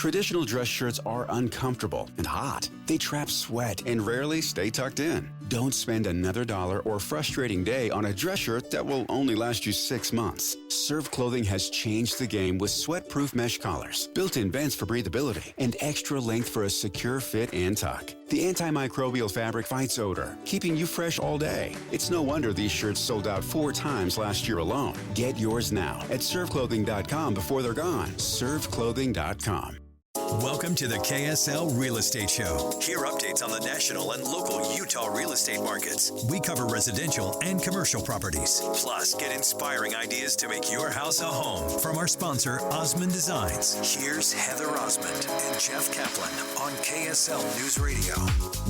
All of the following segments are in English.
Traditional dress shirts are uncomfortable and hot. They trap sweat and rarely stay tucked in. Don't spend another dollar or frustrating day on a dress shirt that will only last you 6 months. Serve Clothing has changed the game with sweat-proof mesh collars, built-in vents for breathability, and extra length for a secure fit and tuck. The antimicrobial fabric fights odor, keeping you fresh all day. It's no wonder these shirts sold out 4 times last year alone. Get yours now at serveclothing.com before they're gone. Serveclothing.com. Welcome to the KSL Real Estate Show. Hear updates on the national and local Utah real estate markets. We cover residential and commercial properties. Plus, get inspiring ideas to make your house a home from our sponsor, Osmond Designs. Here's Heather Osmond and Jeff Caplan on KSL News Radio.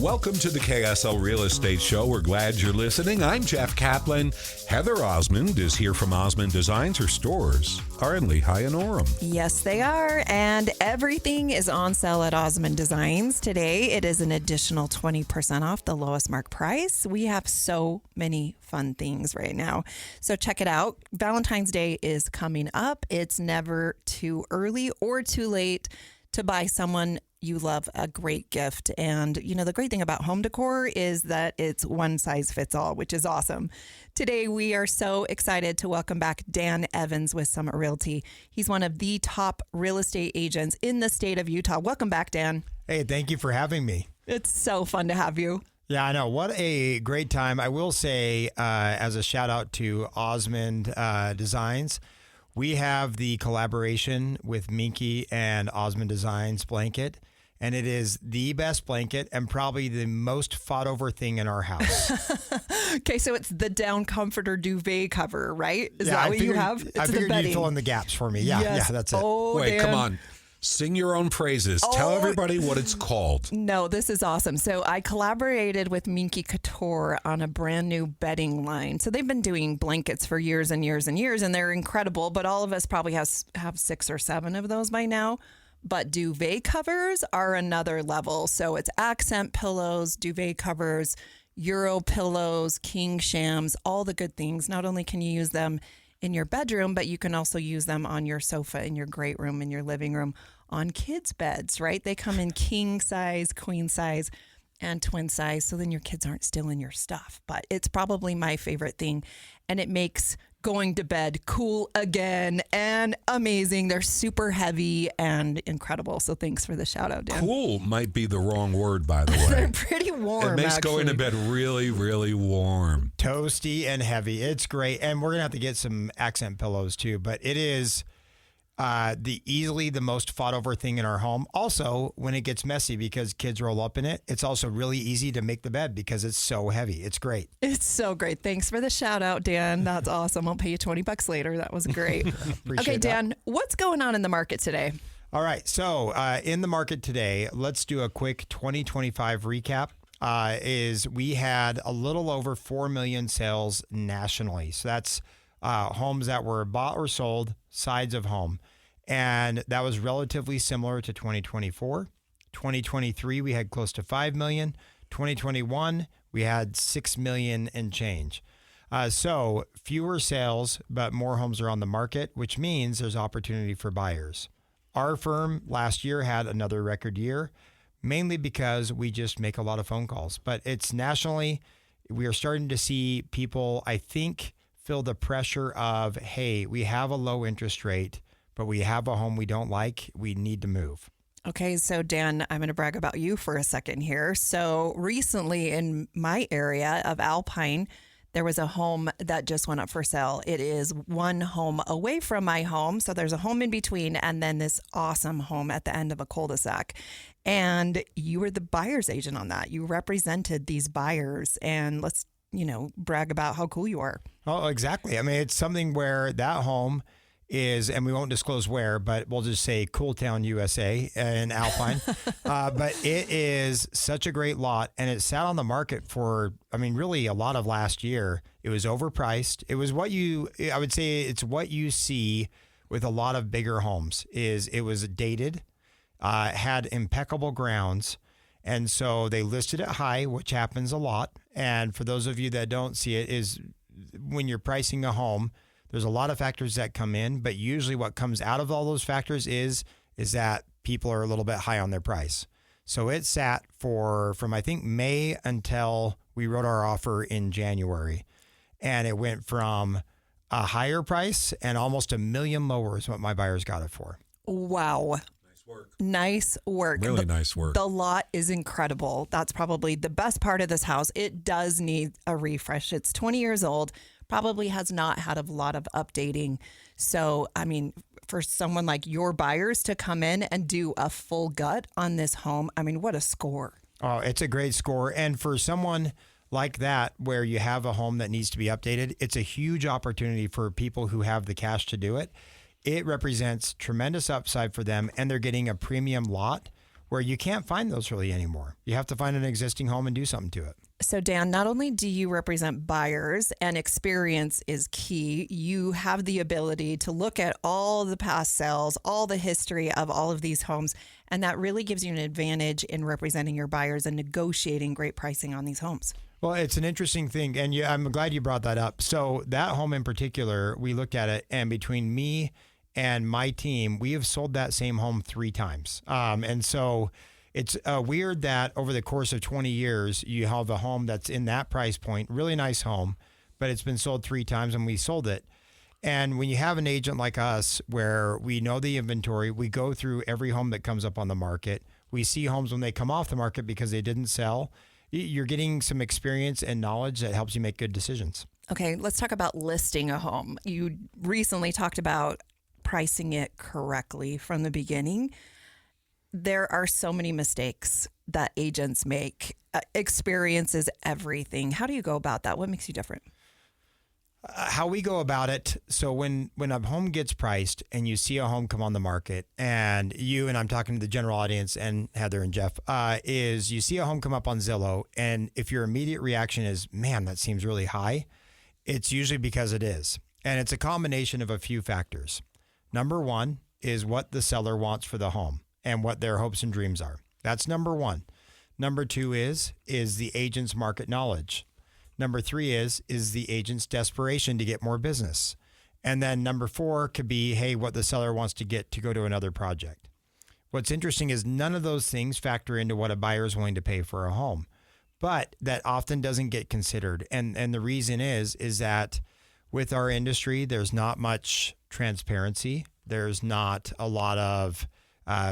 Welcome to the KSL Real Estate Show. We're glad you're listening. I'm Jeff Caplan. Heather Osmond is here from Osmond Designs. Her stores are in Lehigh and Orem. Yes, they are. And everything is on sale at Osmond Designs. Today, it is an additional 20% off the lowest mark price. We have so many fun things right now. So check it out. Valentine's Day is coming up. It's never too early or too late to buy someone you love a great gift. And, you know, the great thing about home decor is that it's one size fits all, which is awesome. Today, we are so excited to welcome back Dan Evans with Summit Realty. He's one of the top real estate agents in the state of Utah. Welcome back, Dan. Hey, thank you for having me. It's so fun to have you. Yeah, I know. What a great time. I will say, as a shout out to Osmond Designs, we have the collaboration with Minky and Osmond Designs blanket. And it is the best blanket and probably the most fought over thing in our house. Okay, so it's the down comforter duvet cover, right? Is that what you have? I figured you'd fill in the gaps for me. Yeah, yes. Yeah, that's it. Oh, Wait, Dan. come on. Sing your own praises. Tell everybody what it's called. No, this is awesome. So I collaborated with Minky Couture on a brand new bedding line. So they've been doing blankets for years and years and years, and they're incredible. But all of us probably have 6 or 7 of those by now. But duvet covers are another level. So it's accent pillows, duvet covers, Euro pillows, king shams, all the good things. Not only can you use them in your bedroom, but you can also use them on your sofa in your great room, in your living room, on kids' beds, right? They come in king size, queen size, and twin size. So then your kids aren't stealing your stuff. But it's probably my favorite thing. And it makes going to bed cool again and amazing. They're super heavy and incredible. So thanks for the shout out, Dan. Cool might be the wrong word, by the way. They're pretty warm. It makes actually going to bed really, really warm. Toasty and heavy. It's great. And we're going to have to get some accent pillows too. But it is easily the most fought over thing in our home. Also, when it gets messy because kids roll up in it, it's also really easy to make the bed because it's so heavy. It's great. It's so great. Thanks for the shout out, Dan. That's awesome. I'll pay you $20 later. That was great. Okay, Dan, what's going on in the market today? All right. So in the market today, let's do a quick 2025 recap. Is we had a little over 4 million sales nationally. So that's homes that were bought or sold, sides of home. And that was relatively similar to 2024. 2023, we had close to 5 million. 2021, we had 6 million and change. So fewer sales, but more homes are on the market, which means there's opportunity for buyers. Our firm last year had another record year, mainly because we just make a lot of phone calls. But it's nationally, we are starting to see people, I think, feel the pressure of, hey, we have a low interest rate, but we have a home we don't like. We need to move. Okay, so Dan, I'm going to brag about you for a second here. So recently in my area of Alpine, there was a home that just went up for sale. It is one home away from my home. So there's a home in between and then this awesome home at the end of a cul-de-sac. And you were the buyer's agent on that. You represented these buyers, and let's, brag about how cool you are. Oh, exactly. I mean, it's something where that home is, and we won't disclose where, but we'll just say Cool Town, USA in Alpine. But it is such a great lot, and it sat on the market for, really a lot of last year. It was overpriced. It was I would say it's what you see with a lot of bigger homes is it was dated, had impeccable grounds. And so they listed it high, which happens a lot. And for those of you that don't see it is when you're pricing a home, there's a lot of factors that come in, but usually what comes out of all those factors is that people are a little bit high on their price. So it sat from I think May until we wrote our offer in January. And it went from a higher price and almost $1 million lower is what my buyers got it for. Wow. Nice work. Really nice work. The lot is incredible. That's probably the best part of this house. It does need a refresh. It's 20 years old, probably has not had a lot of updating. So, I mean, for someone like your buyers to come in and do a full gut on this home, I mean, what a score. Oh, it's a great score. And for someone like that, where you have a home that needs to be updated, it's a huge opportunity for people who have the cash to do it. It represents tremendous upside for them, and they're getting a premium lot where you can't find those really anymore. You have to find an existing home and do something to it. So, Dan, not only do you represent buyers, and experience is key, you have the ability to look at all the past sales, all the history of all of these homes, and that really gives you an advantage in representing your buyers and negotiating great pricing on these homes. Well, it's an interesting thing, and I'm glad you brought that up. So that home in particular, we looked at it, and between me and my team, we have sold that same home 3 times. And so it's weird that over the course of 20 years, you have a home that's in that price point, really nice home, but it's been sold 3 times and we sold it. And when you have an agent like us where we know the inventory, we go through every home that comes up on the market. We see homes when they come off the market because they didn't sell. You're getting some experience and knowledge that helps you make good decisions. Okay, let's talk about listing a home. You recently talked about pricing it correctly from the beginning. There are so many mistakes that agents make. Experience is everything. How do you go about that? What makes you different? How we go about it. So when a home gets priced and you see a home come on the market, and I'm talking to the general audience and Heather and Jeff, is you see a home come up on Zillow, and if your immediate reaction is, man, that seems really high, it's usually because it is. And it's a combination of a few factors. Number one is what the seller wants for the home and what their hopes and dreams are. That's number one. Number two is the agent's market knowledge. Number three is the agent's desperation to get more business. And then number 4 could be, hey, what the seller wants to get to go to another project. What's interesting is none of those things factor into what a buyer is willing to pay for a home, but that often doesn't get considered. And the reason is that with our industry, there's not much transparency. There's not a lot of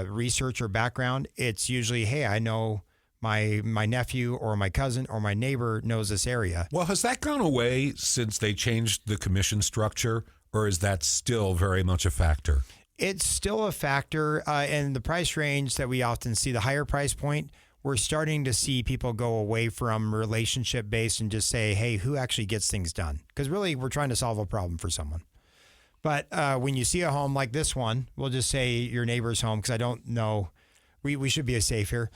research or background. It's usually, hey, I know my nephew or my cousin or my neighbor knows this area. Well, has that gone away since they changed the commission structure, or is that still very much a factor? It's still a factor. And the price range that we often see, the higher price point, we're starting to see people go away from relationship based and just say, hey, who actually gets things done? Because really, we're trying to solve a problem for someone. But when you see a home like this one, we'll just say your neighbor's home, because I don't know, we should be safe here,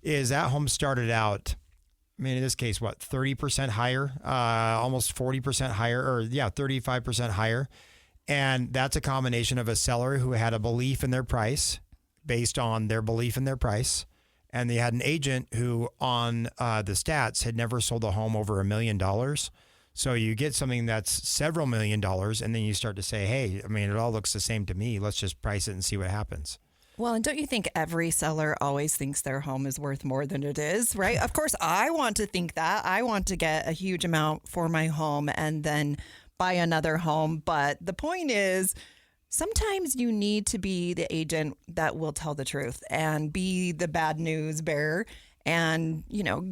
is that home started out, I mean, in this case, 30% higher, almost 40% higher, 35% higher. And that's a combination of a seller who had a belief in their price based on their belief in their price. And they had an agent who on the stats had never sold a home over $1 million. So you get something that's several $1 million, and then you start to say, hey, I mean, it all looks the same to me. Let's just price it and see what happens. Well, and don't you think every seller always thinks their home is worth more than it is, right? Of course, I want to think that. I want to get a huge amount for my home and then buy another home. But the point is, sometimes you need to be the agent that will tell the truth and be the bad news bearer and,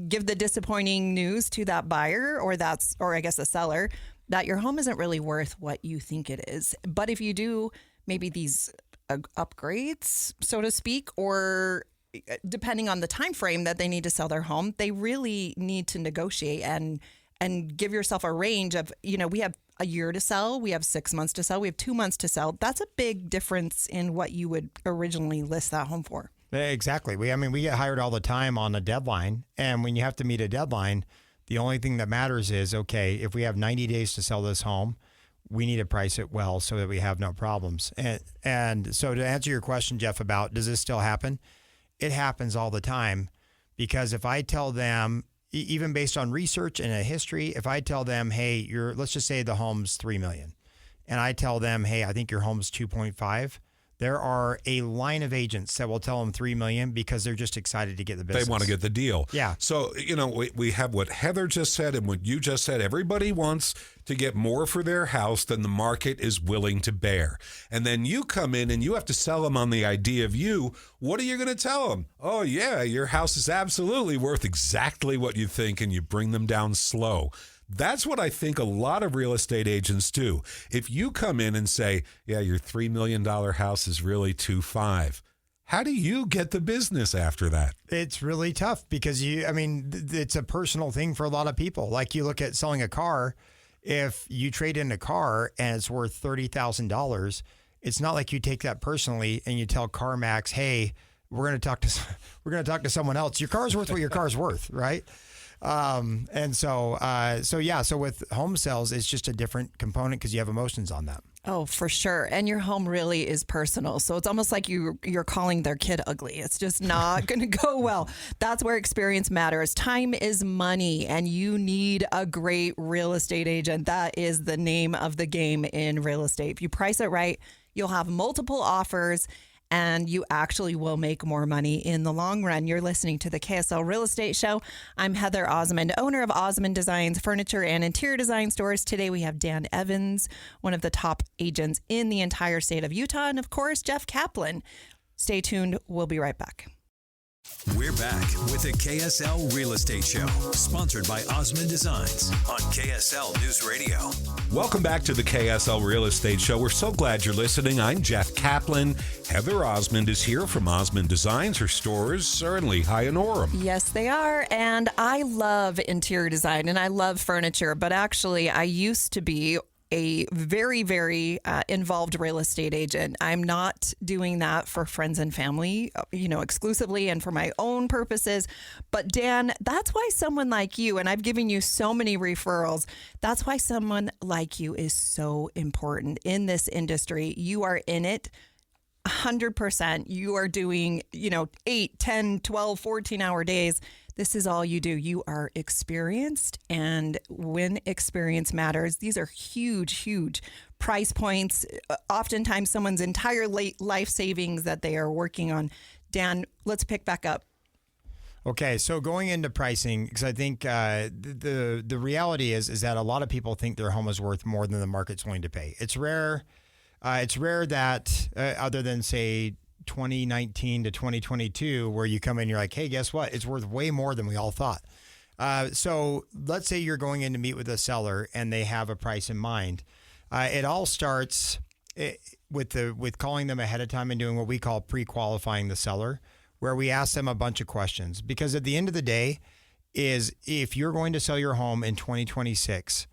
give the disappointing news to that buyer or I guess the seller that your home isn't really worth what you think it is. But if you do maybe these upgrades, so to speak, or depending on the time frame that they need to sell their home, they really need to negotiate and give yourself a range of, we have a year to sell, we have 6 months to sell, we have 2 months to sell. That's a big difference in what you would originally list that home for. Exactly. We get hired all the time on a deadline. And when you have to meet a deadline, the only thing that matters is, okay, if we have 90 days to sell this home, we need to price it well so that we have no problems. And so to answer your question, Jeff, about does this still happen? It happens all the time, because if I tell them, even based on research and a history, if I tell them, hey, let's just say the home's $3 million, and I tell them, hey, I think your home's 2.5, There are a line of agents that will tell them $3 million because they're just excited to get the business. They want to get the deal. Yeah. So, we have what Heather just said and what you just said. Everybody wants to get more for their house than the market is willing to bear. And then you come in and you have to sell them on the idea of you. What are you going to tell them? Oh, yeah, your house is absolutely worth exactly what you think, and you bring them down slow. That's what I think a lot of real estate agents do. If you come in and say, yeah, your $3 million house is really $2.5 how do you get the business after that? It's really tough because it's a personal thing for a lot of people. Like you look at selling a car, if you trade in a car and it's worth $30,000, it's not like you take that personally and you tell CarMax, hey, we're going to talk to someone else. Your car's worth what your car's worth, right? So with home sales, it's just a different component because you have emotions on that. Oh, for sure. And your home really is personal. So it's almost like you're calling their kid ugly. It's just not going to go well. That's where experience matters. Time is money, and you need a great real estate agent. That is the name of the game in real estate. If you price it right, you'll have multiple offers, and you actually will make more money in the long run. You're listening to the KSL Real Estate Show. I'm Heather Osmond, owner of Osmond Designs Furniture and Interior Design Stores. Today we have Dan Evans, one of the top agents in the entire state of Utah, and of course, Jeff Caplan. Stay tuned. We'll be right back. We're back with the KSL Real Estate Show, sponsored by Osmond Designs on KSL News Radio. Welcome back to the KSL Real Estate Show. We're so glad you're listening. I'm Jeff Caplan. Heather Osmond is here from Osmond Designs. Her stores are in Lehigh and Orem. Yes, they are. And I love interior design and I love furniture, but actually I used to be a very, very involved real estate agent. I'm not doing that for friends and family, exclusively and for my own purposes. But Dan, that's why someone like you, and I've given you so many referrals, that's why someone like you is so important in this industry. You are in it 100%. You are doing, 8, 10, 12, 14-hour days. This is all you do. You are experienced, and when experience matters, these are huge, huge price points. Oftentimes, someone's entire life savings that they are working on. Dan, let's pick back up. Okay, so going into pricing, because I think the reality is that a lot of people think their home is worth more than the market's willing to pay. It's rare. It's rare that other than say 2019 to 2022, where you come in, you're like, hey, guess what? It's worth way more than we all thought. So let's say you're going in to meet with a seller and they have a price in mind. It all starts with calling them ahead of time and doing what we call pre-qualifying the seller, where we ask them a bunch of questions. Because at the end of the day, is if you're going to sell your home in 2026,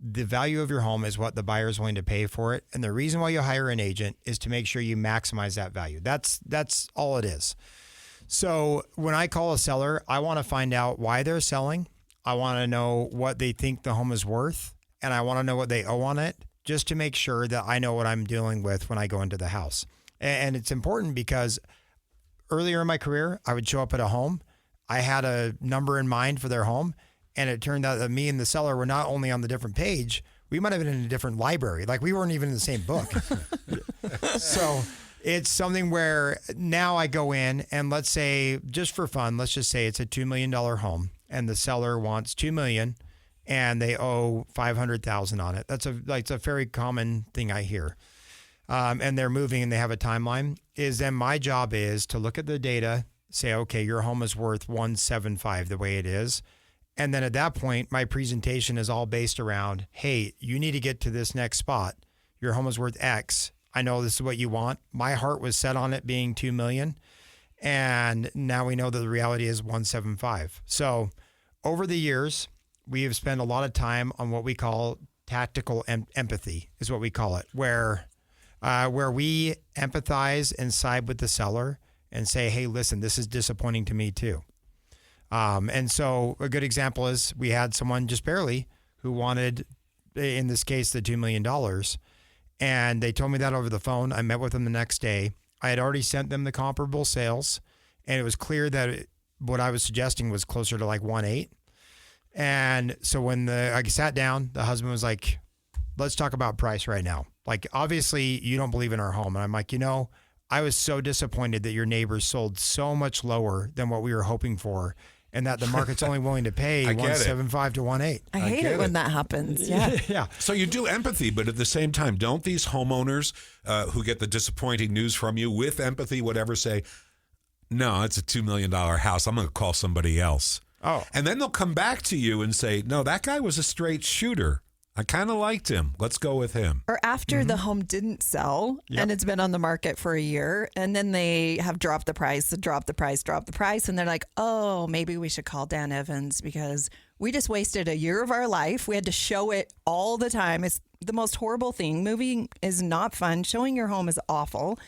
the value of your home is what the buyer is willing to pay for it. And the reason why you hire an agent is to make sure you maximize that value. That's all it is. So when I call a seller, I want to find out why they're selling. I want to know what they think the home is worth, and I want to know what they owe on it, just to make sure that I know what I'm dealing with when I go into the house. And it's important because earlier in my career, I would show up at a home. I had a number in mind for their home. And it turned out that me and the seller were not only on the different page, we might have been in a different library. Like we weren't even in the same book. So it's something where now I go in and let's say, just for fun, let's just say it's a $2 million home and the seller wants $2 million and they owe $500,000 on it. That's a very common thing I hear. And they're moving and they have a timeline. Then my job is to look at the data, say, okay, your home is worth $175 the way it is. And then at that point, my presentation is all based around, hey, you need to get to this next spot. Your home is worth X. I know this is what you want. My heart was set on it being $2 million. And now we know that the reality is $175. So over the years, we have spent a lot of time on what we call tactical empathy is what we call it, where we empathize and side with the seller and say, hey, listen, this is disappointing to me too. And so a good example is we had someone just barely who wanted, in this case, the $2 million. And they told me that over the phone. I met with them the next day. I had already sent them the comparable sales. And it was clear that what I was suggesting was closer to like 1.8. And so when I sat down, the husband was like, let's talk about price right now. Like, obviously, you don't believe in our home. And I'm like, I was so disappointed that your neighbors sold so much lower than what we were hoping for, and that the market's only willing to pay 175 to 18. I hate it when that happens. Yeah. Yeah. So you do empathy, but at the same time, don't these homeowners who get the disappointing news from you with empathy, whatever, say, no, it's a $2 million house. I'm going to call somebody else. Oh. And then they'll come back to you and say, no, that guy was a straight shooter. I kind of liked him. Let's go with him. Or after the home didn't sell and it's been on the market for a year, and then they have dropped the price. And they're like, oh, maybe we should call Dan Evans because we just wasted a year of our life. We had to show it all the time. It's the most horrible thing. Moving is not fun. Showing your home is awful.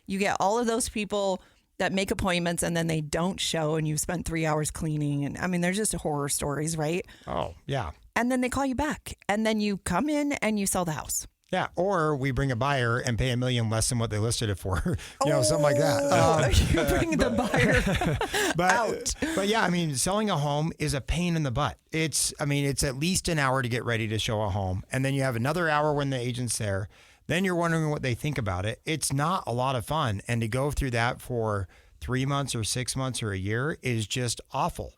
You get all of those people that make appointments and then they don't show, and you spent 3 hours cleaning. And I mean, there's just horror stories, right? Oh, yeah. And then they call you back, and then you come in and you sell the house. Yeah, or we bring a buyer and pay $1 million less than what they listed it for, something like that. You bring the buyer out. But yeah, I mean, selling a home is a pain in the butt. It's at least an hour to get ready to show a home, and then you have another hour when the agent's there. Then you're wondering what they think about it. It's not a lot of fun, and to go through that for 3 months or 6 months or a year is just awful.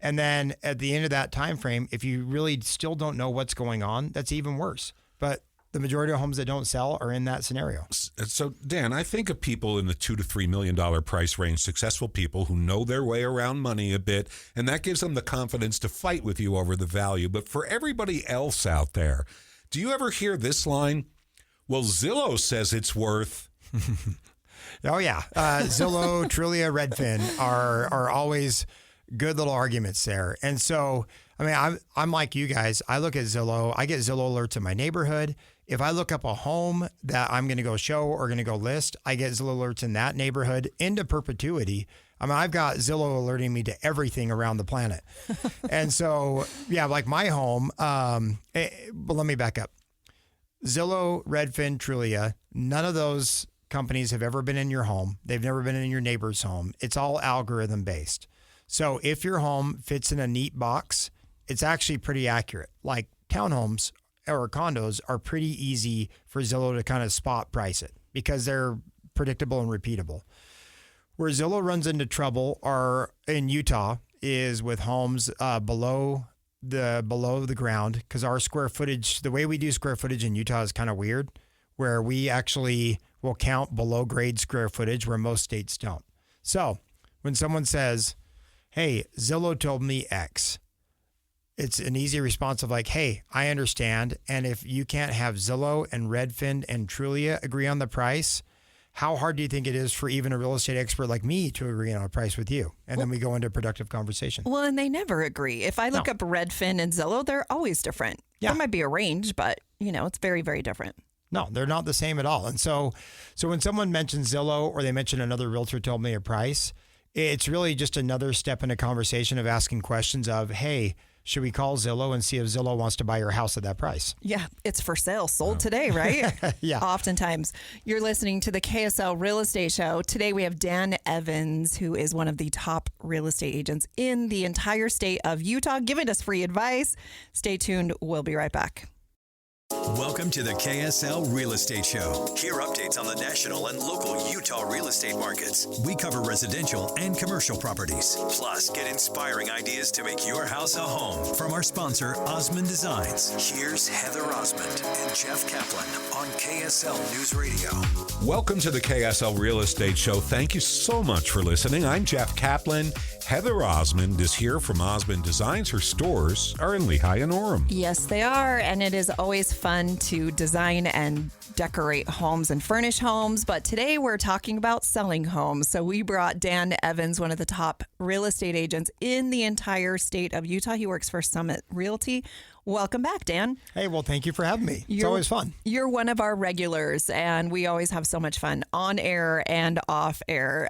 And then at the end of that time frame, if you really still don't know what's going on, that's even worse. But the majority of homes that don't sell are in that scenario. So, Dan, I think of people in the $2 to $3 million price range, successful people who know their way around money a bit, and that gives them the confidence to fight with you over the value. But for everybody else out there, do you ever hear this line? Well, Zillow says it's worth... Oh, yeah. Zillow, Trulia, Redfin are always... good little arguments there. And so, I mean, I'm like you guys. I look at Zillow. I get Zillow alerts in my neighborhood. If I look up a home that I'm going to go show or going to go list, I get Zillow alerts in that neighborhood into perpetuity. I mean, I've got Zillow alerting me to everything around the planet. And so, yeah, like my home, but let me back up. Zillow, Redfin, Trulia, none of those companies have ever been in your home. They've never been in your neighbor's home. It's all algorithm based. So if your home fits in a neat box, it's actually pretty accurate. Like townhomes or condos are pretty easy for Zillow to kind of spot price it because they're predictable and repeatable. Where Zillow runs into trouble are in Utah is with homes below the ground, because our square footage, the way we do square footage in Utah is kind of weird, where we actually will count below grade square footage where most states don't. So when someone says, hey, Zillow told me X, it's an easy response of like, hey, I understand. And if you can't have Zillow and Redfin and Trulia agree on the price, how hard do you think it is for even a real estate expert like me to agree on a price with you? And then we go into a productive conversation. Well, and they never agree. If I look up Redfin and Zillow, they're always different. Yeah. There might be a range, but it's very, very different. No, they're not the same at all. And so when someone mentions Zillow or they mention another realtor told me a price, it's really just another step in a conversation of asking questions of, hey, should we call Zillow and see if Zillow wants to buy your house at that price? Yeah, it's for sale, sold today, right? Yeah. Oftentimes. You're listening to the KSL Real Estate Show. Today we have Dan Evans, who is one of the top real estate agents in the entire state of Utah, giving us free advice. Stay tuned. We'll be right back. Welcome to the KSL Real Estate Show. Hear updates on the national and local Utah real estate markets. We cover residential and commercial properties. Plus, get inspiring ideas to make your house a home from our sponsor, Osmond Designs. Here's Heather Osmond and Jeff Caplan on KSL News Radio. Welcome to the KSL Real Estate Show. Thank you so much for listening. I'm Jeff Caplan. Heather Osmond is here from Osmond Designs. Her stores are in Lehigh and Orem. Yes, they are. And it is always fun to design and decorate homes and furnish homes. But today we're talking about selling homes. So we brought Dan Evans, one of the top real estate agents in the entire state of Utah. He works for Summit Realty. Welcome back, Dan. Hey, well, thank you for having me. It's always fun. You're one of our regulars, and we always have so much fun on air and off air.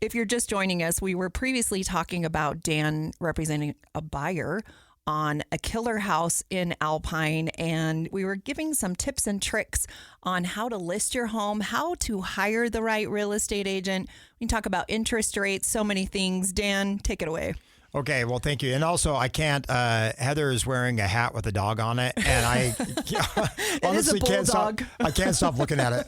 If you're just joining us, we were previously talking about Dan representing a buyer on a killer house in Alpine, and we were giving some tips and tricks on how to list your home, how to hire the right real estate agent. We can talk about interest rates, so many things. Dan, take it away. Okay, well, thank you. And also, I can't. Heather is wearing a hat with a dog on it, and I honestly can't stop. I can't stop looking at it.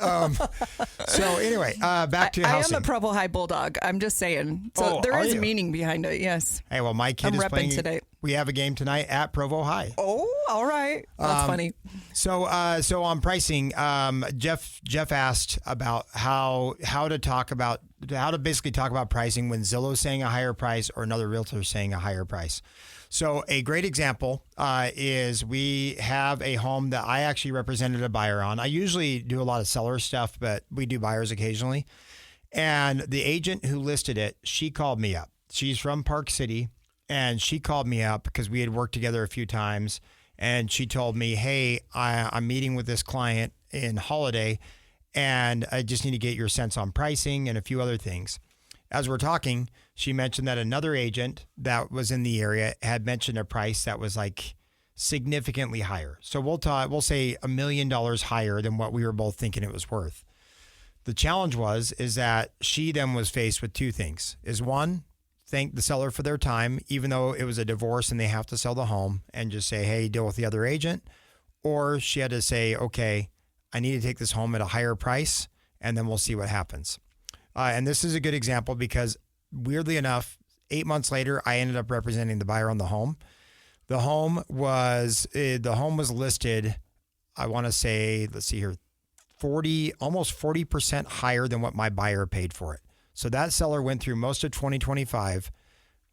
So anyway, back to housing. I am a Provo High Bulldog. I'm just saying. So there is meaning behind it. Yes. Hey, well, my kid is playing today. We have a game tonight at Provo High. Oh, all right. That's funny. So on pricing, Jeff asked about how to basically talk about pricing when Zillow's saying a higher price or another realtor saying a higher price. So a great example is we have a home that I actually represented a buyer on. I usually do a lot of seller stuff, but we do buyers occasionally. And the agent who listed it, she called me up. She's from Park City. And she called me up because we had worked together a few times. And she told me, hey, I'm meeting with this client in Holiday, and I just need to get your sense on pricing and a few other things. As we're talking, she mentioned that another agent that was in the area had mentioned a price that was like significantly higher. So we'll say $1 million higher than what we were both thinking it was worth. The challenge is that she then was faced with two things. One, thank the seller for their time, even though it was a divorce and they have to sell the home, and just say, hey, deal with the other agent. Or she had to say, okay, I need to take this home at a higher price, and then we'll see what happens. And this is a good example because weirdly enough, 8 months later, I ended up representing the buyer on the home. The home was listed, I want to say, let's see here, almost 40% higher than what my buyer paid for it. So that seller went through most of 2025,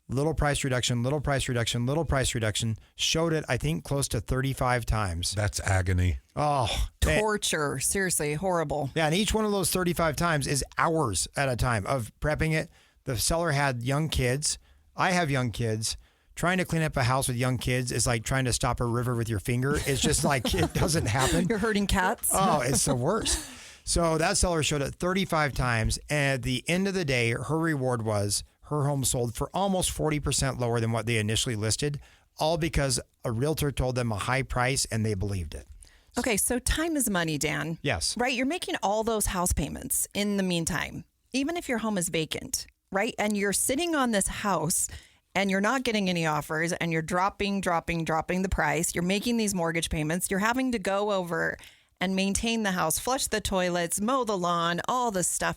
little price reduction, little price reduction, little price reduction, showed it, I think, close to 35 times. That's agony. Oh, torture. Seriously, horrible. Yeah, and each one of those 35 times is hours at a time of prepping it. The seller had young kids. I have young kids. Trying to clean up a house with young kids is like trying to stop a river with your finger. It's just like it doesn't happen. You're hurting cats. Oh, it's the worst. So that seller showed it 35 times. And at the end of the day, her reward was her home sold for almost 40% lower than what they initially listed, all because a realtor told them a high price and they believed it. Okay, so time is money, Dan. Yes. Right? You're making all those house payments in the meantime, even if your home is vacant, right? And you're sitting on this house and you're not getting any offers and you're dropping the price. You're making these mortgage payments. You're having to go over and maintain the house, flush the toilets, mow the lawn, all this stuff.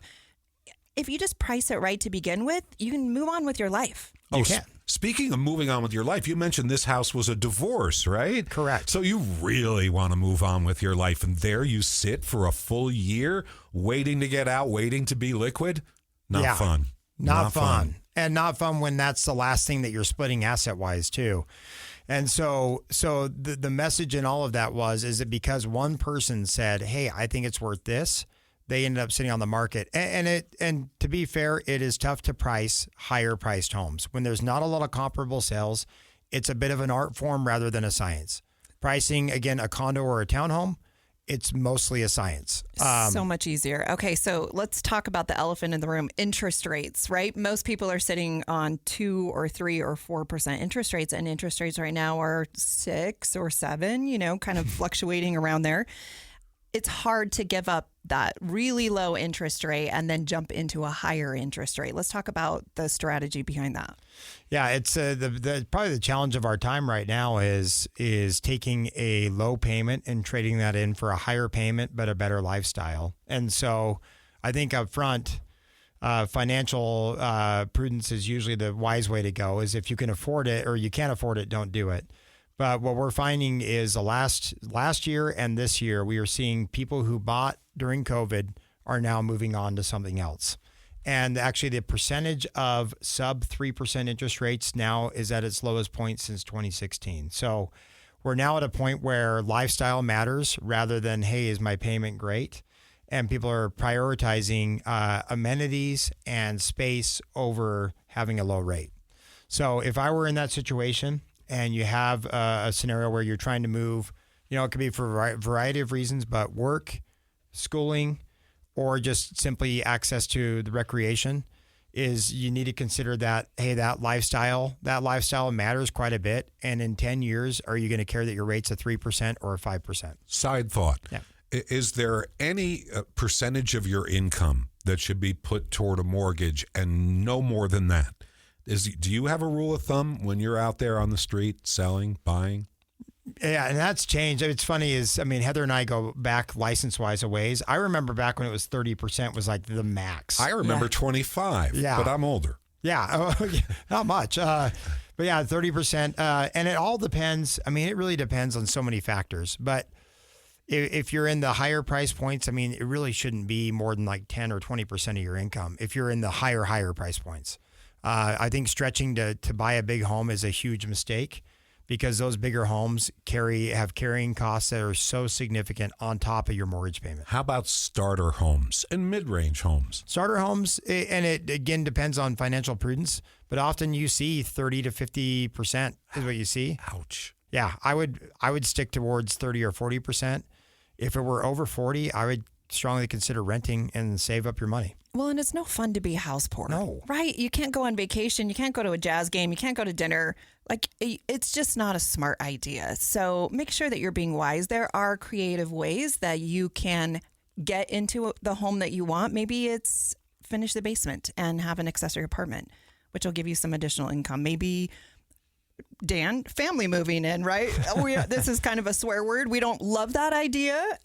If you just price it right to begin with, you can move on with your life. Okay. Speaking of moving on with your life, you mentioned this house was a divorce, right? Correct. So you really want to move on with your life, and there you sit for a full year waiting to get out, waiting to be liquid? Not fun. Not fun. And not fun when that's the last thing that you're splitting asset-wise, too. And so the message in all of that is that because one person said, hey, I think it's worth this, they ended up sitting on the market. And to be fair, it is tough to price higher priced homes. When there's not a lot of comparable sales, it's a bit of an art form rather than a science. Pricing, again, a condo or a townhome, it's mostly a science. So much easier. Okay, so let's talk about the elephant in the room, interest rates, right? Most people are sitting on 2 or 3 or 4% interest rates, and interest rates right now are 6 or 7, kind of fluctuating around there. It's hard to give up that really low interest rate and then jump into a higher interest rate. Let's talk about the strategy behind that. Yeah, it's probably the challenge of our time right now is taking a low payment and trading that in for a higher payment but a better lifestyle. And so I think up front, financial prudence is usually the wise way to go. Is if you can afford it or you can't afford it, don't do it. But what we're finding is the last year and this year, we are seeing people who bought during COVID are now moving on to something else. And actually the percentage of sub 3% interest rates now is at its lowest point since 2016. So we're now at a point where lifestyle matters rather than, hey, is my payment great? And people are prioritizing amenities and space over having a low rate. So if I were in that situation, and you have a scenario where you're trying to move, it could be for a variety of reasons, but work, schooling, or just simply access to the recreation, is you need to consider that, hey, that lifestyle matters quite a bit. And in 10 years, are you going to care that your rate's a 3% or a 5%? Side thought. Yeah. Is there any percentage of your income that should be put toward a mortgage and no more than that? Do you have a rule of thumb when you're out there on the street selling, buying? Yeah, and that's changed. It's funny Heather and I go back license-wise a ways. I remember back when it was 30% was like the max. I remember 25, but I'm older. Yeah, not much. But yeah, 30%. And it all depends. It really depends on so many factors. But if you're in the higher price points, it really shouldn't be more than like 10 or 20% of your income. If you're in the higher price points, I think stretching to buy a big home is a huge mistake, because those bigger homes have carrying costs that are so significant on top of your mortgage payment. How about starter homes and mid-range homes? Starter homes, and it again depends on financial prudence, but often you see 30 to 50% is what you see. Ouch. Yeah, I would stick towards 30 or 40%. If it were over 40, I would strongly consider renting and save up your money. Well, and it's no fun to be house poor. No. Right? You can't go on vacation. You can't go to a jazz game. You can't go to dinner. Like, it's just not a smart idea. So make sure that you're being wise. There are creative ways that you can get into the home that you want. Maybe it's finish the basement and have an accessory apartment, which will give you some additional income. Maybe, Dan, family moving in, right? This is kind of a swear word. We don't love that idea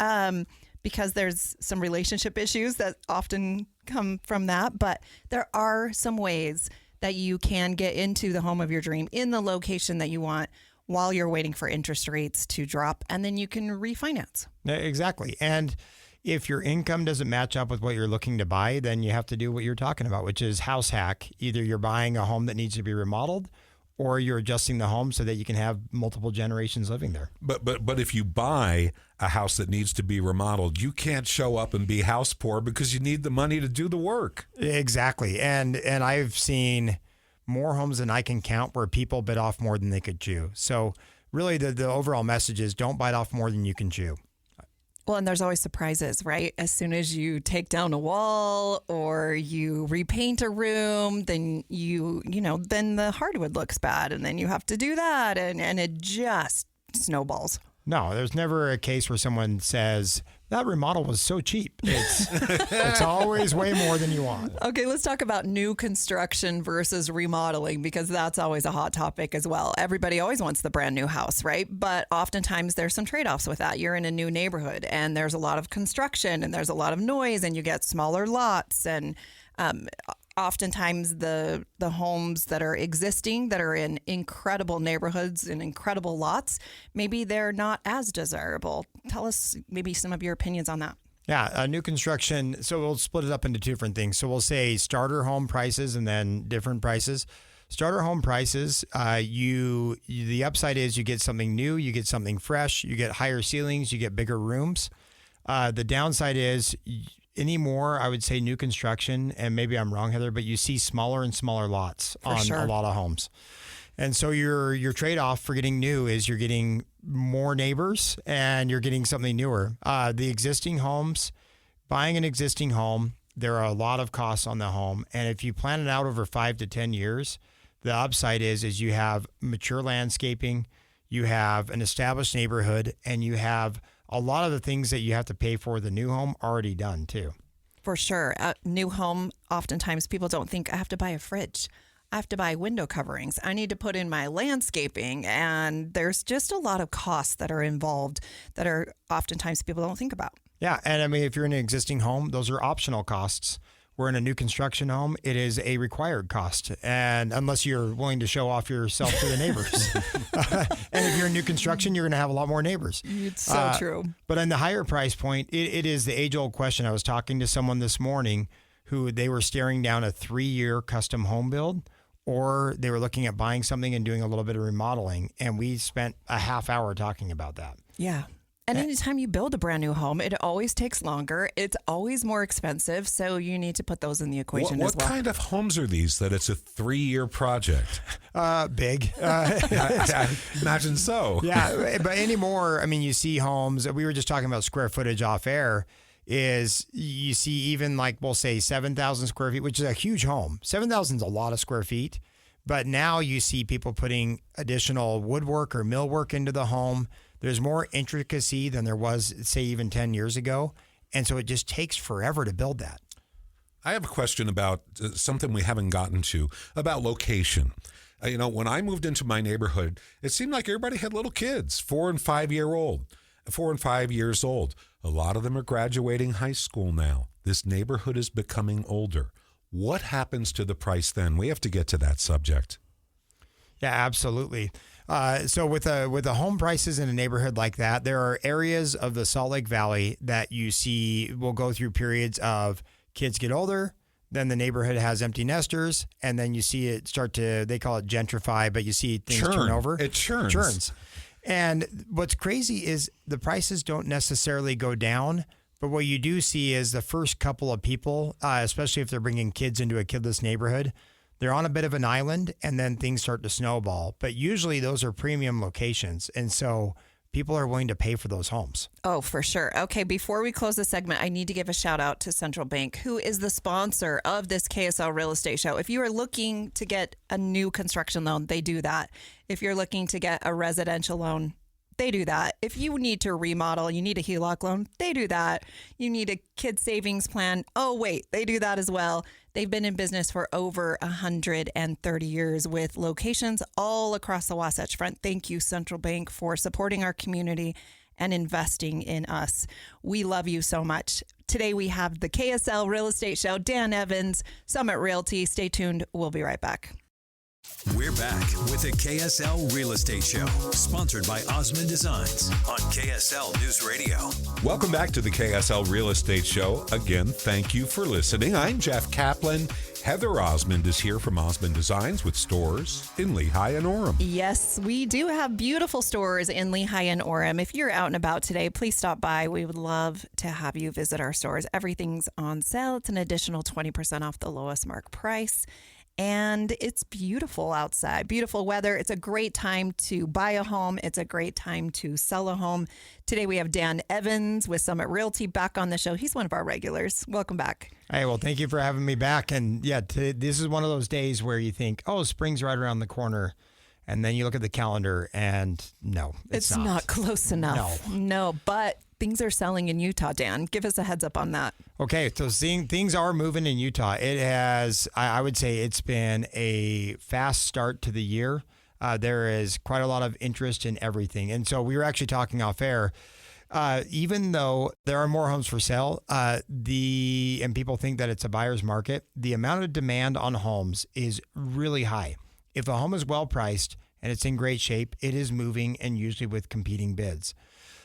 because there's some relationship issues that often come from that. But there are some ways that you can get into the home of your dream in the location that you want while you're waiting for interest rates to drop, and then you can refinance. Exactly. And if your income doesn't match up with what you're looking to buy, then you have to do what you're talking about, which is house hack. Either you're buying a home that needs to be remodeled, or you're adjusting the home so that you can have multiple generations living there. But if you buy a house that needs to be remodeled, you can't show up and be house poor because you need the money to do the work. Exactly. And I've seen more homes than I can count where people bit off more than they could chew. So really the overall message is don't bite off more than you can chew. Well, and there's always surprises, right? As soon as you take down a wall or you repaint a room, then then the hardwood looks bad, and then you have to do that, and it just snowballs. No, there's never a case where someone says, that remodel was so cheap. It's always way more than you want. Okay, let's talk about new construction versus remodeling, because that's always a hot topic as well. Everybody always wants the brand new house, right? But oftentimes there's some trade-offs with that. You're in a new neighborhood and there's a lot of construction and there's a lot of noise and you get smaller lots, and oftentimes the homes that are existing, that are in incredible neighborhoods and incredible lots, maybe they're not as desirable. Tell us maybe some of your opinions on that. Yeah, new construction. So we'll split it up into two different things. So we'll say starter home prices and then different prices. Starter home prices, the upside is you get something new, you get something fresh, you get higher ceilings, you get bigger rooms. The downside is anymore, I would say new construction, and maybe I'm wrong, Heather, but you see smaller and smaller lots on a lot of homes. And so your trade-off for getting new is you're getting more neighbors and you're getting something newer. The existing homes, buying an existing home, there are a lot of costs on the home. And if you plan it out over 5 to 10 years, the upside is you have mature landscaping, you have an established neighborhood, and you have a lot of the things that you have to pay for the new home already done too. For sure. New home, oftentimes people don't think I have to buy a fridge. I have to buy window coverings. I need to put in my landscaping. And there's just a lot of costs that are involved that are oftentimes people don't think about. Yeah. And if you're in an existing home, those are optional costs. We're in a new construction home, it is a required cost. And unless you're willing to show off yourself to the neighbors. And if you're in new construction, you're going to have a lot more neighbors. It's so true. But on the higher price point, it is the age-old question. I was talking to someone this morning who they were staring down a 3-year custom home build, or they were looking at buying something and doing a little bit of remodeling. And we spent a half hour talking about that. Yeah. And anytime you build a brand new home, it always takes longer. It's always more expensive. So you need to put those in the equation as well. What kind of homes are these that it's a 3-year project? Big. I imagine so. Yeah. But anymore, you see homes, we were just talking about square footage off air, is you see even like we'll say 7,000 square feet, which is a huge home. 7,000 is a lot of square feet. But now you see people putting additional woodwork or millwork into the home. There's more intricacy than there was, say, even 10 years ago. And so it just takes forever to build that. I have a question about something we haven't gotten to, about location. When I moved into my neighborhood, it seemed like everybody had little kids, 4 and 5 years old. A lot of them are graduating high school now. This neighborhood is becoming older. What happens to the price then? We have to get to that subject. Yeah, absolutely. So with the home prices in a neighborhood like that, there are areas of the Salt Lake Valley that you see will go through periods of kids get older, then the neighborhood has empty nesters, and then you see it start to, they call it gentrify, but you see things turn over. It churns. And what's crazy is the prices don't necessarily go down, but what you do see is the first couple of people, especially if they're bringing kids into a kidless neighborhood, they're on a bit of an island, and then things start to snowball. But usually those are premium locations, and so people are willing to pay for those homes. Oh, for sure. Okay, before we close the segment, I need to give a shout out to Central Bank, who is the sponsor of this KSL Real Estate Show. If you are looking to get a new construction loan, they do that. If you're looking to get a residential loan, they do that. If you need to remodel, you need a HELOC loan, they do that. You need a kid savings plan. Oh, wait, they do that as well. They've been in business for over 130 years with locations all across the Wasatch Front. Thank you, Central Bank, for supporting our community and investing in us. We love you so much. Today we have the KSL Real Estate Show, Dan Evans, Summit Realty. Stay tuned. We'll be right back. We're back with the KSL Real Estate Show, sponsored by Osmond Designs on KSL News Radio. Welcome back to the KSL Real Estate Show. Again, thank you for listening. I'm Jeff Caplan. Heather Osmond is here from Osmond Designs with stores in Lehigh and Orem. Yes, we do have beautiful stores in Lehigh and Orem. If you're out and about today, please stop by. We would love to have you visit our stores. Everything's on sale. It's an additional 20% off the lowest mark price. And it's beautiful outside, beautiful weather. It's a great time to buy a home. It's a great time to sell a home. Today we have Dan Evans with Summit Realty back on the show. He's one of our regulars. Welcome back. Hey, well, thank you for having me back. And yeah, this is one of those days where you think, oh, spring's right around the corner. And then you look at the calendar and no, it's not close enough. No, but things are selling in Utah, Dan. Give us a heads up on that. Okay, so things are moving in Utah. It has, I would say it's been a fast start to the year. There is quite a lot of interest in everything. And so we were actually talking off air. Even though there are more homes for sale, and people think that it's a buyer's market, the amount of demand on homes is really high. If a home is well priced and it's in great shape, it is moving, and usually with competing bids.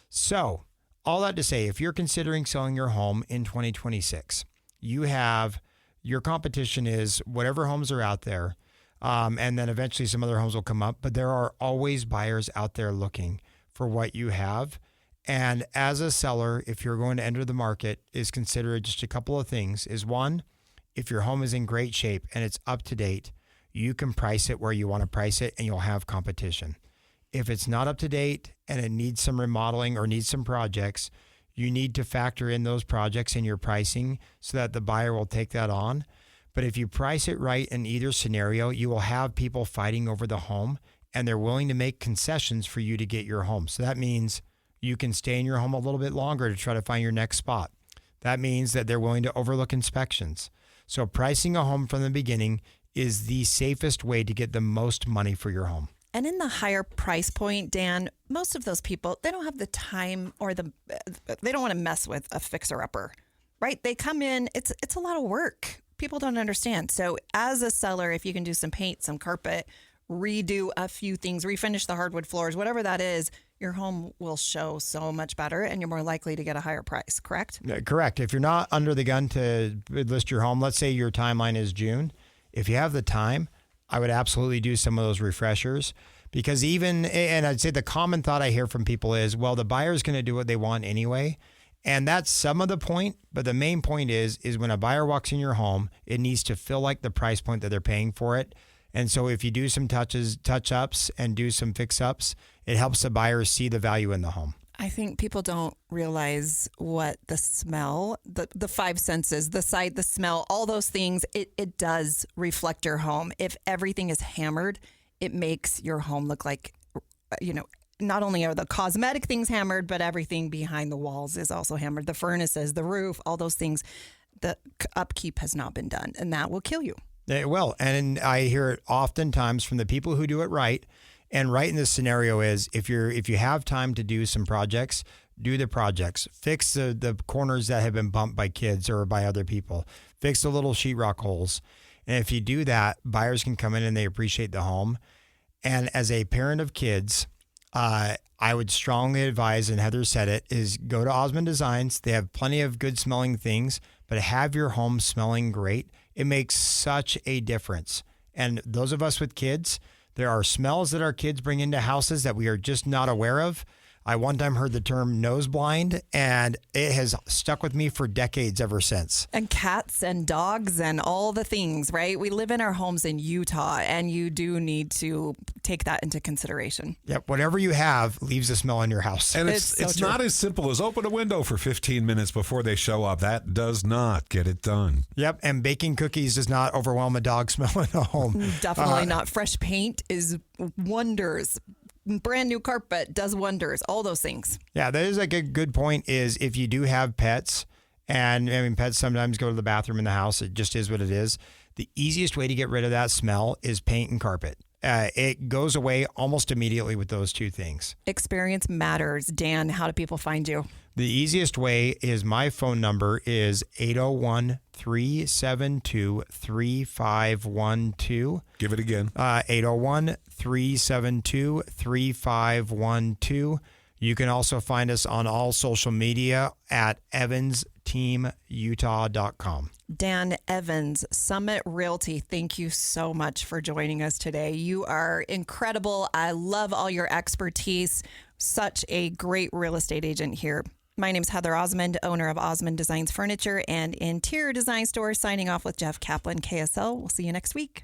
So all that to say, if you're considering selling your home in 2026, your competition is whatever homes are out there, and then eventually some other homes will come up, but there are always buyers out there looking for what you have. And as a seller, if you're going to enter the market, is consider just a couple of things. Is one, if your home is in great shape and it's up to date, you can price it where you want to price it and you'll have competition. If it's not up to date and it needs some remodeling or needs some projects, you need to factor in those projects in your pricing so that the buyer will take that on. But if you price it right in either scenario, you will have people fighting over the home, and they're willing to make concessions for you to get your home. So that means you can stay in your home a little bit longer to try to find your next spot. That means that they're willing to overlook inspections. So pricing a home from the beginning is the safest way to get the most money for your home. And in the higher price point, Dan, most of those people, they don't have the time or they don't want to mess with a fixer-upper, right? They come in, it's a lot of work. People don't understand. So as a seller, if you can do some paint, some carpet, redo a few things, refinish the hardwood floors, whatever that is, your home will show so much better and you're more likely to get a higher price, correct? Yeah, correct. If you're not under the gun to list your home, let's say your timeline is June. If you have the time, I would absolutely do some of those refreshers, because and I'd say the common thought I hear from people is, well, the buyer's going to do what they want anyway. And that's some of the point, but the main point is when a buyer walks in your home, it needs to feel like the price point that they're paying for it. And so if you do some touch-ups and do some fix-ups, it helps the buyers see the value in the home. I think people don't realize what the smell, the five senses, the sight, the smell, all those things, it does reflect your home. If everything is hammered, it makes your home look like, not only are the cosmetic things hammered, but everything behind the walls is also hammered. The furnaces, the roof, all those things. the upkeep has not been done, and that will kill you. It will. And I hear it oftentimes from the people who do it right. And right in this scenario is if you have time to do some projects, do the projects. Fix the corners that have been bumped by kids or by other people. Fix the little sheetrock holes. And if you do that, buyers can come in and they appreciate the home. And as a parent of kids, I would strongly advise, and Heather said it, is go to Osmond Designs. They have plenty of good smelling things, but have your home smelling great. It makes such a difference. And those of us with kids, there are smells that our kids bring into houses that we are just not aware of. I one time heard the term nose blind, and it has stuck with me for decades ever since. And cats and dogs and all the things, right? We live in our homes in Utah, and you do need to take that into consideration. Yep. Whatever you have leaves a smell in your house. And It's so it's true. not as simple as open a window for 15 minutes before they show up. That does not get it done. Yep. And baking cookies does not overwhelm a dog smell in a home. Definitely not. Fresh paint is wonders. Brand new carpet does wonders. All those things. Yeah, that is like a good point is if you do have pets, and I mean, pets sometimes go to the bathroom in the house. It just is what it is. The easiest way to get rid of that smell is paint and carpet. It goes away almost immediately with those two things. Experience matters. Dan, how do people find you? The easiest way is my phone number is 801-372-3512. Give it again. 801-372-3512. You can also find us on all social media at evansteamutah.com. Dan Evans, Summit Realty, thank you so much for joining us today. You are incredible. I love all your expertise. Such a great real estate agent here. My name's Heather Osmond, owner of Osmond Designs Furniture and Interior Design Store, signing off with Jeff Caplan, KSL. We'll see you next week.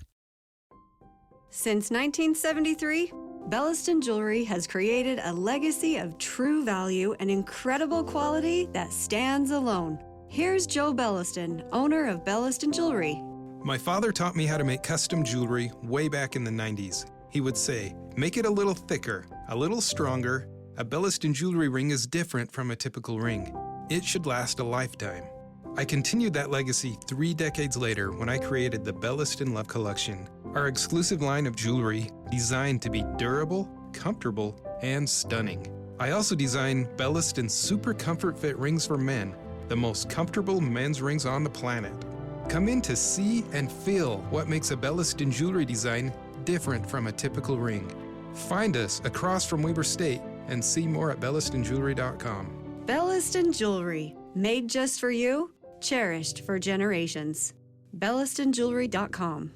Since 1973, Belliston Jewelry has created a legacy of true value and incredible quality that stands alone. Here's Joe Belliston, owner of Belliston Jewelry. My father taught me how to make custom jewelry way back in the 90s. He would say, make it a little thicker, a little stronger. A Belliston jewelry ring is different from a typical ring. It should last a lifetime. I continued that legacy 3 decades later when I created the Belliston Love Collection, our exclusive line of jewelry designed to be durable, comfortable, and stunning. I also designed Belliston Super Comfort Fit rings for men, the most comfortable men's rings on the planet. Come in to see and feel what makes a Belliston jewelry design different from a typical ring. Find us across from Weber State and see more at bellistonjewelry.com. Belliston Jewelry, made just for you, cherished for generations. bellistonjewelry.com.